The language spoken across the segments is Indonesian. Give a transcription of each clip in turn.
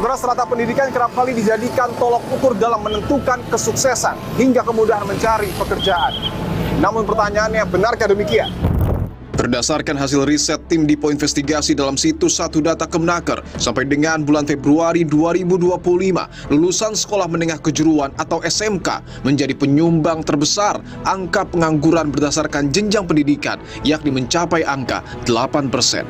Saudara, strata pendidikan kerap kali dijadikan tolok ukur dalam menentukan kesuksesan hingga kemudahan mencari pekerjaan. Namun pertanyaannya, benarkah demikian? Berdasarkan hasil riset tim Dipo Investigasi dalam situs Satu Data Kemnaker, sampai dengan bulan Februari 2025, lulusan sekolah menengah kejuruan atau SMK menjadi penyumbang terbesar angka pengangguran berdasarkan jenjang pendidikan, yakni mencapai angka 8%.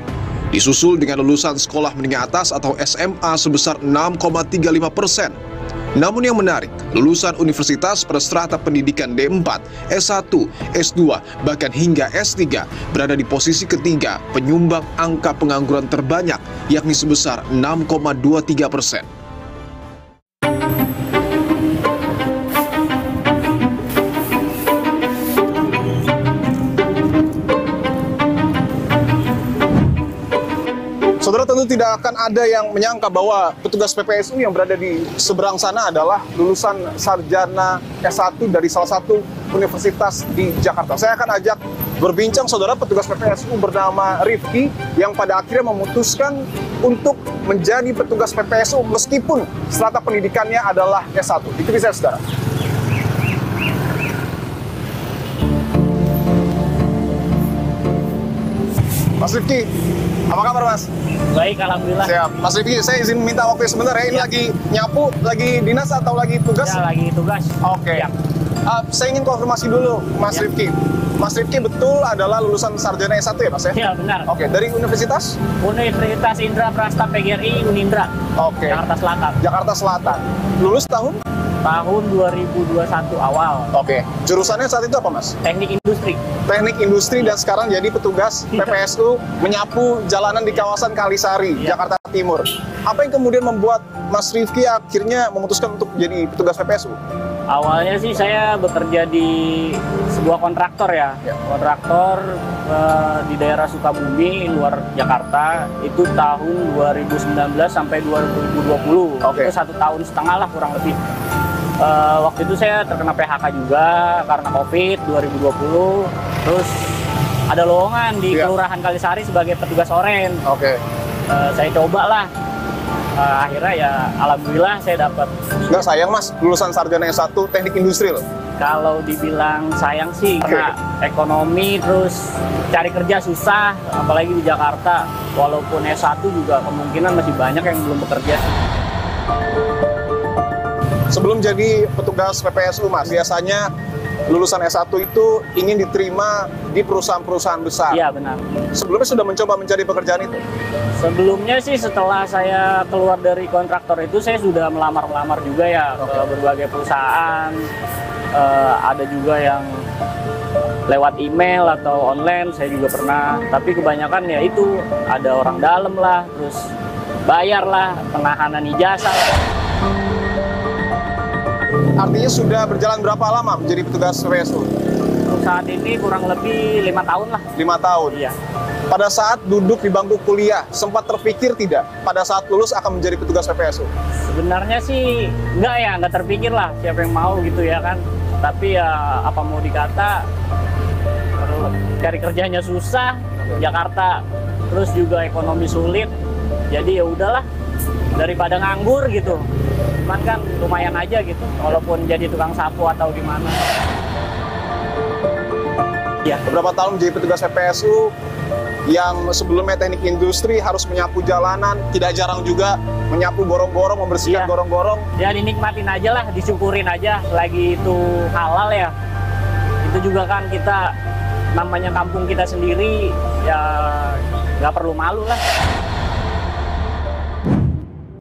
Disusul dengan lulusan sekolah menengah atas atau SMA sebesar 6,35%. Namun yang menarik, lulusan universitas pada strata pendidikan D4, S1, S2, bahkan hingga S3 berada di posisi ketiga penyumbang angka pengangguran terbanyak, yakni sebesar 6,23%. Saudara, tentu tidak akan ada yang menyangka bahwa petugas PPSU yang berada di seberang sana adalah lulusan sarjana S1 dari salah satu universitas di Jakarta. Saya akan ajak berbincang, saudara, petugas PPSU bernama Rifki yang pada akhirnya memutuskan untuk menjadi petugas PPSU meskipun strata pendidikannya adalah S1. Ikuti saya, saudara. Mas Rifki, apa kabar, Mas? Baik, alhamdulillah. Siap. Mas Rifki, saya izin minta waktu sebentar ya. Ini lagi nyapu, lagi dinas atau lagi tugas? Ya, lagi tugas. Oke. Ya. Saya ingin konfirmasi dulu, Mas Rifki. Mas Rifki betul adalah lulusan sarjana S1 ya, Mas ya? Ya, benar. Oke, dari universitas? Universitas Indra Prasta PGRI Unindra. Oke. Jakarta Selatan. Jakarta Selatan. Lulus tahun? Tahun 2021 awal. Oke. Jurusannya saat itu apa, Mas? Teknik industri. Teknik industri dan sekarang jadi petugas PPSU menyapu jalanan di kawasan Kalisari, Jakarta Timur. Apa yang kemudian membuat Mas Rifki akhirnya memutuskan untuk jadi petugas PPSU? Awalnya sih saya bekerja di sebuah kontraktor ya. Kontraktor di daerah Sukabumi, luar Jakarta. Itu tahun 2019 sampai 2020. Oke. Itu 1,5 tahun lah kurang lebih. Waktu itu saya terkena PHK juga karena COVID 2020. Terus ada lowongan di Kelurahan Kalisari sebagai petugas oren. Oke. Saya coba lah. Akhirnya ya alhamdulillah saya dapat. Nggak sayang, Mas, lulusan sarjana S1 teknik industri loh. Kalau dibilang sayang sih, karena ekonomi terus cari kerja susah, apalagi di Jakarta. Walaupun S1 juga kemungkinan masih banyak yang belum bekerja. Sebelum jadi petugas PPSU, Mas, biasanya lulusan S1 itu ingin diterima di perusahaan-perusahaan besar. Iya, benar. Sebelumnya sudah mencoba mencari pekerjaan itu? Sebelumnya sih setelah saya keluar dari kontraktor itu, saya sudah melamar-melamar juga ya ke berbagai perusahaan. Ada juga yang lewat email atau online, saya juga pernah. Tapi kebanyakan ya itu ada orang dalam lah, terus bayar lah, penahanan ijazah lah. Artinya sudah berjalan berapa lama menjadi petugas PPSU? Untuk saat ini kurang lebih 5 tahun lah. 5 tahun? Iya. Pada saat duduk di bangku kuliah, sempat terpikir tidak pada saat lulus akan menjadi petugas PPSU? Sebenarnya sih nggak terpikir lah siapa yang mau gitu ya kan. Tapi ya apa mau dikata, cari kerjanya susah, Jakarta, terus juga ekonomi sulit. Jadi ya udahlah, daripada nganggur gitu. Cuman kan lumayan aja gitu, walaupun jadi tukang sapu atau gimana. Ya, beberapa tahun menjadi petugas PPSU yang sebelumnya teknik industri harus menyapu jalanan, tidak jarang juga menyapu gorong-gorong, membersihkan gorong-gorong. Ya dinikmatin aja lah, disyukurin aja, lagi itu halal ya. Itu juga kan kita, namanya kampung kita sendiri, ya nggak perlu malu lah.